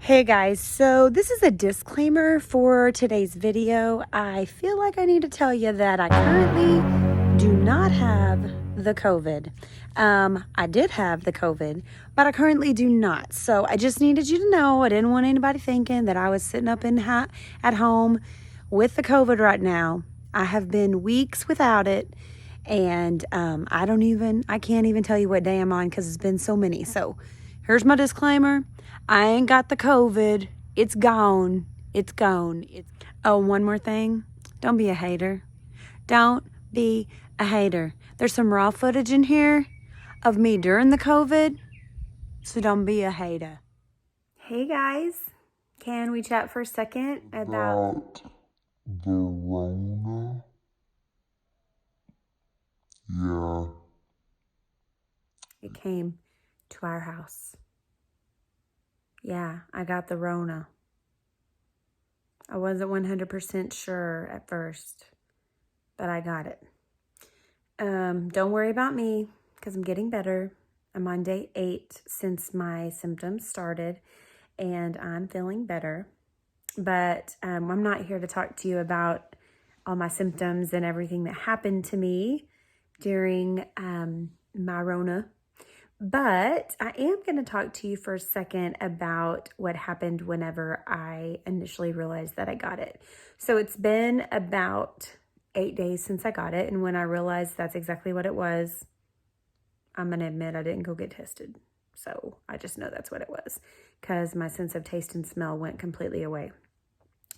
Hey guys, so this is a disclaimer for today's video. I feel like I need to tell you that I currently do not have the COVID. I did have the COVID, but I currently do not. So I just needed you to know, I didn't want anybody thinking that I was sitting up at home with the COVID right now. I have been weeks without it, and I can't even tell you what day I'm on because it's been so many. So here's my disclaimer. I ain't got the COVID. It's gone. It's gone. Oh, one more thing. Don't be a hater. Don't be a hater. There's some raw footage in here of me during the COVID, so don't be a hater. Hey guys, can we chat for a second about the Rona? Yeah. it came to our house? Yeah, I got the Rona. I wasn't 100% sure at first, but I got it. Don't worry about me because I'm getting better. I'm on day 8 since my symptoms started, and I'm feeling better. But I'm not here to talk to you about all my symptoms and everything that happened to me during my Rona. But I am going to talk to you for a second about what happened whenever I initially realized that I got it. So it's been about 8 days since I got it. And when I realized that's exactly what it was, I'm going to admit I didn't go get tested. So I just know that's what it was because my sense of taste and smell went completely away.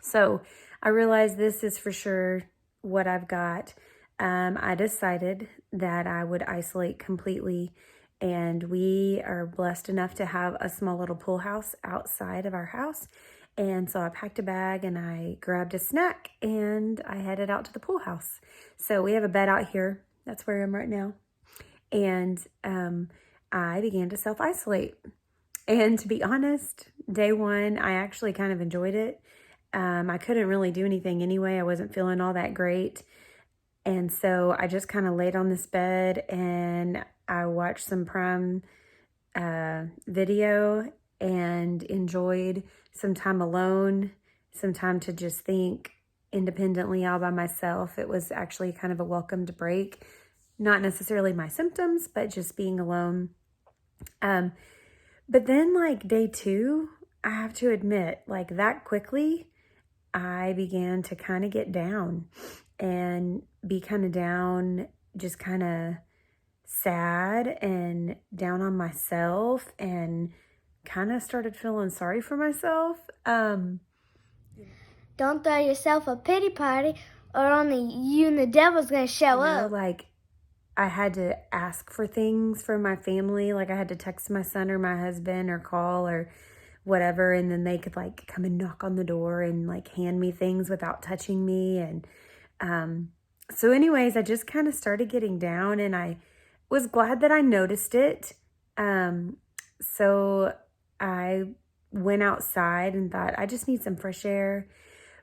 So I realized this is for sure what I've got. I decided that I would isolate completely, and we are blessed enough to have a small little pool house outside of our house. And so I packed a bag and I grabbed a snack and I headed out to the pool house. So we have a bed out here. That's where I am right now. And I began to self-isolate. And to be honest, day one, I actually kind of enjoyed it. I couldn't really do anything anyway. I wasn't feeling all that great. And so I just kind of laid on this bed and I watched some Prime video and enjoyed some time alone, some time to just think independently all by myself. It was actually kind of a welcomed break. Not necessarily my symptoms, but just being alone. But then like day 2, I have to admit, like that quickly, I began to kind of get down and be kind of down, just kind of sad and down on myself, and kind of started feeling sorry for myself. Don't throw yourself a pity party or only you and the devil's going to show up. Like I had to ask for things from my family. Like I had to text my son or my husband or call or whatever, and then they could like come and knock on the door and like hand me things without touching me. And so anyways, I just kind of started getting down, and I was glad that I noticed it. So I went outside and thought, I just need some fresh air.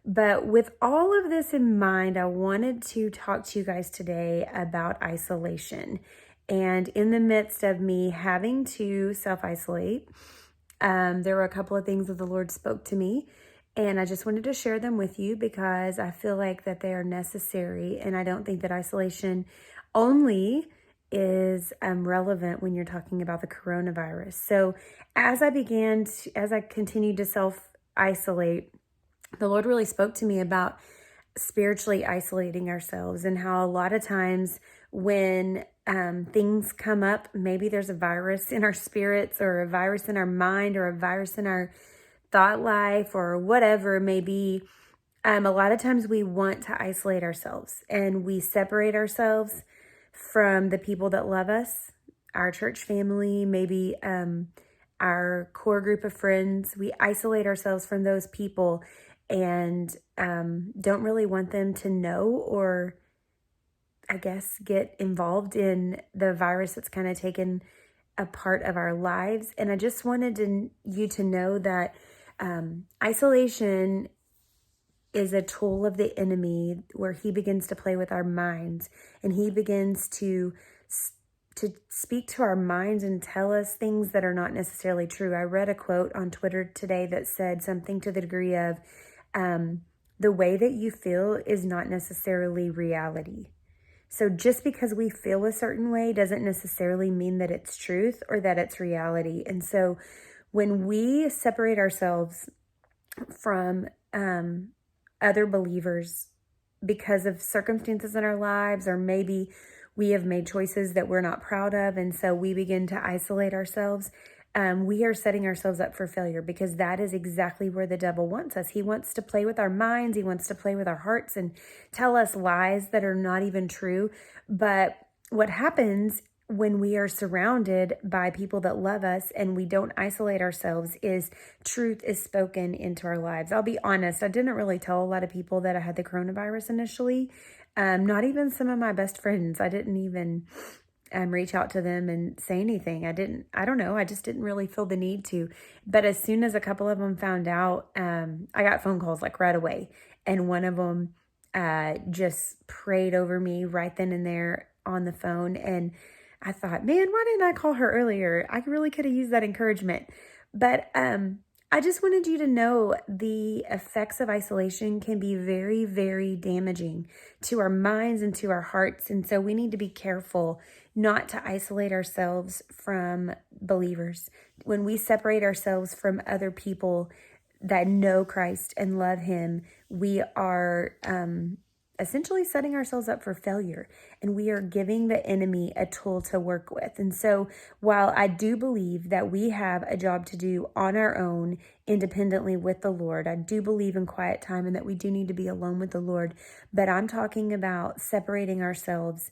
But with all of this in mind, I wanted to talk to you guys today about isolation. And in the midst of me having to self-isolate, there were a couple of things that the Lord spoke to me, and I just wanted to share them with you because I feel like that they are necessary. And I don't think that isolation only is relevant when you're talking about the coronavirus. So as I continued to self-isolate, the Lord really spoke to me about spiritually isolating ourselves, and how a lot of times when things come up, maybe there's a virus in our spirits or a virus in our mind or a virus in our thought life or whatever it may be. A lot of times we want to isolate ourselves and we separate ourselves from the people that love us, our church family, maybe our core group of friends. We isolate ourselves from those people and don't really want them to know, or I guess get involved in the virus that's kind of taken a part of our lives. And I just wanted you to know that isolation is a tool of the enemy where he begins to play with our minds, and he begins to speak to our minds and tell us things that are not necessarily true. I read a quote on Twitter today that said something to the degree of, the way that you feel is not necessarily reality. So just because we feel a certain way doesn't necessarily mean that it's truth or that it's reality. And so when we separate ourselves from other believers because of circumstances in our lives, or maybe we have made choices that we're not proud of, and so we begin to isolate ourselves, we are setting ourselves up for failure, because that is exactly where the devil wants us. He wants to play with our minds. He wants to play with our hearts and tell us lies that are not even true. But what happens when we are surrounded by people that love us and we don't isolate ourselves is truth is spoken into our lives. I'll be honest, I didn't really tell a lot of people that I had the coronavirus initially. Not even some of my best friends. I didn't even reach out to them and say anything. I don't know. I just didn't really feel the need to. But as soon as a couple of them found out, I got phone calls like right away. And one of them just prayed over me right then and there on the phone. And I thought, man, why didn't I call her earlier? I really could have used that encouragement. But I just wanted you to know the effects of isolation can be very, very damaging to our minds and to our hearts. And so we need to be careful not to isolate ourselves from believers. When we separate ourselves from other people that know Christ and love him, we are essentially setting ourselves up for failure, and we are giving the enemy a tool to work with. And so while I do believe that we have a job to do on our own independently with the Lord, I do believe in quiet time and that we do need to be alone with the Lord, but I'm talking about separating ourselves,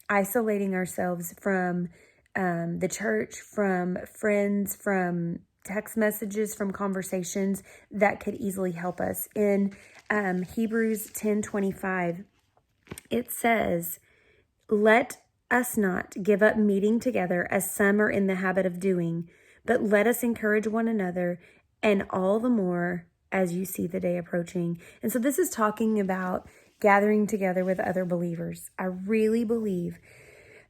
isolating ourselves from the church, from friends, from text messages, from conversations that could easily help us. In Hebrews 10:25, it says, "Let us not give up meeting together as some are in the habit of doing, but let us encourage one another, and all the more as you see the day approaching." And so this is talking about gathering together with other believers. I really believe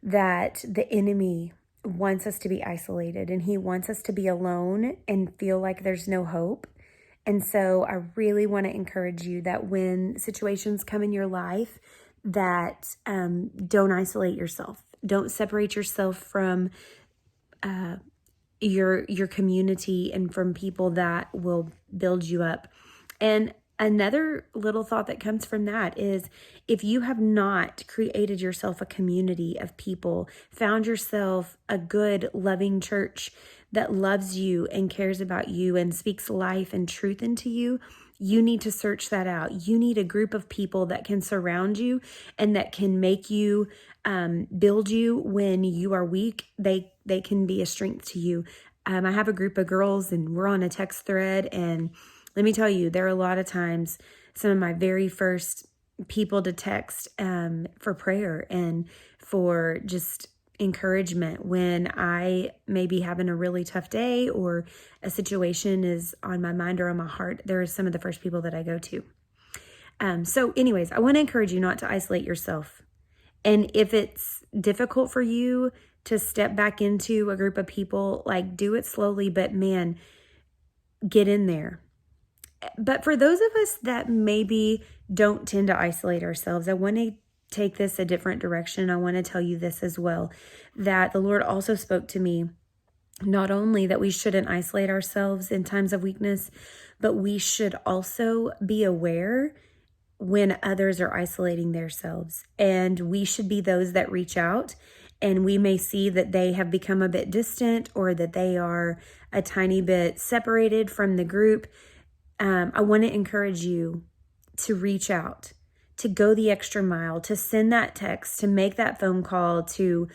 that the enemy wants us to be isolated, and he wants us to be alone and feel like there's no hope. And so I really want to encourage you that when situations come in your life, that don't isolate yourself. Don't separate yourself from your community and from people that will build you up. And another little thought that comes from that is, if you have not created yourself a community of people, found yourself a good, loving church that loves you and cares about you and speaks life and truth into you, you need to search that out. You need a group of people that can surround you and that can make you, build you when you are weak. They can be a strength to you. I have a group of girls and we're on a text thread, and let me tell you, there are a lot of times some of my very first people to text for prayer and for just encouragement when I may be having a really tough day or a situation is on my mind or on my heart. There are some of the first people that I go to. So anyways, I want to encourage you not to isolate yourself. And if it's difficult for you to step back into a group of people, like, do it slowly, but man, get in there. But for those of us that maybe don't tend to isolate ourselves, I want to take this a different direction. I want to tell you this as well, that the Lord also spoke to me, not only that we shouldn't isolate ourselves in times of weakness, but we should also be aware when others are isolating themselves. And we should be those that reach out, and we may see that they have become a bit distant or that they are a tiny bit separated from the group. I want to encourage you to reach out, to go the extra mile, to send that text, to make that phone call, to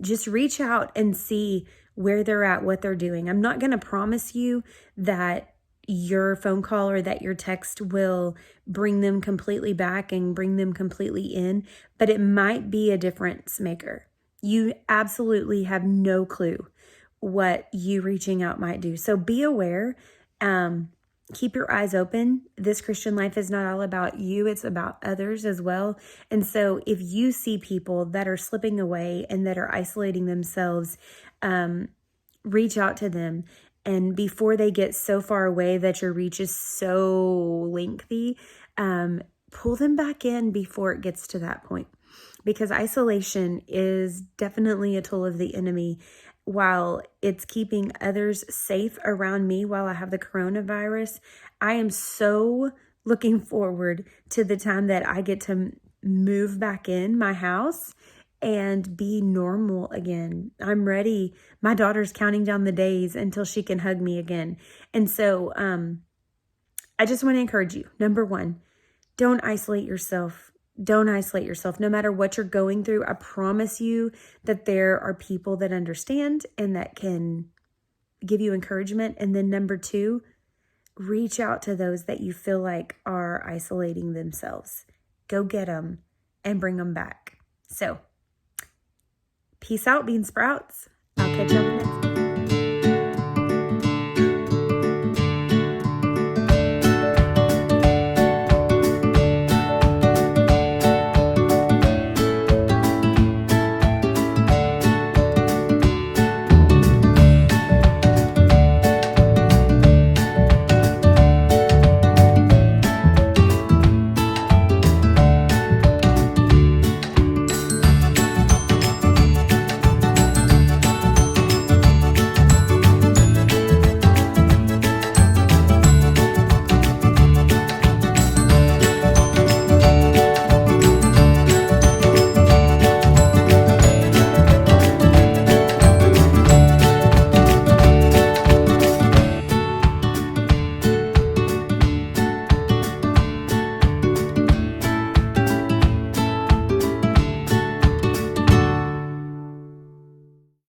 just reach out and see where they're at, what they're doing. I'm not going to promise you that your phone call or that your text will bring them completely back and bring them completely in, but it might be a difference maker. You absolutely have no clue what you reaching out might do. So be aware. keep your eyes open. This Christian life is not all about you. It's about others as well. And so if you see people that are slipping away and that are isolating themselves, reach out to them. And before they get so far away that your reach is so lengthy, pull them back in before it gets to that point. Because isolation is definitely a tool of the enemy. While it's keeping others safe around me while I have the coronavirus, I am so looking forward to the time that I get to move back in my house and be normal again. I'm ready. My daughter's counting down the days until she can hug me again. And so I just want to encourage you. Number one, don't isolate yourself. Don't isolate yourself. No matter what you're going through, I promise you that there are people that understand and that can give you encouragement. And then number two, reach out to those that you feel like are isolating themselves. Go get them and bring them back. So, peace out, bean sprouts. I'll catch you on the next one.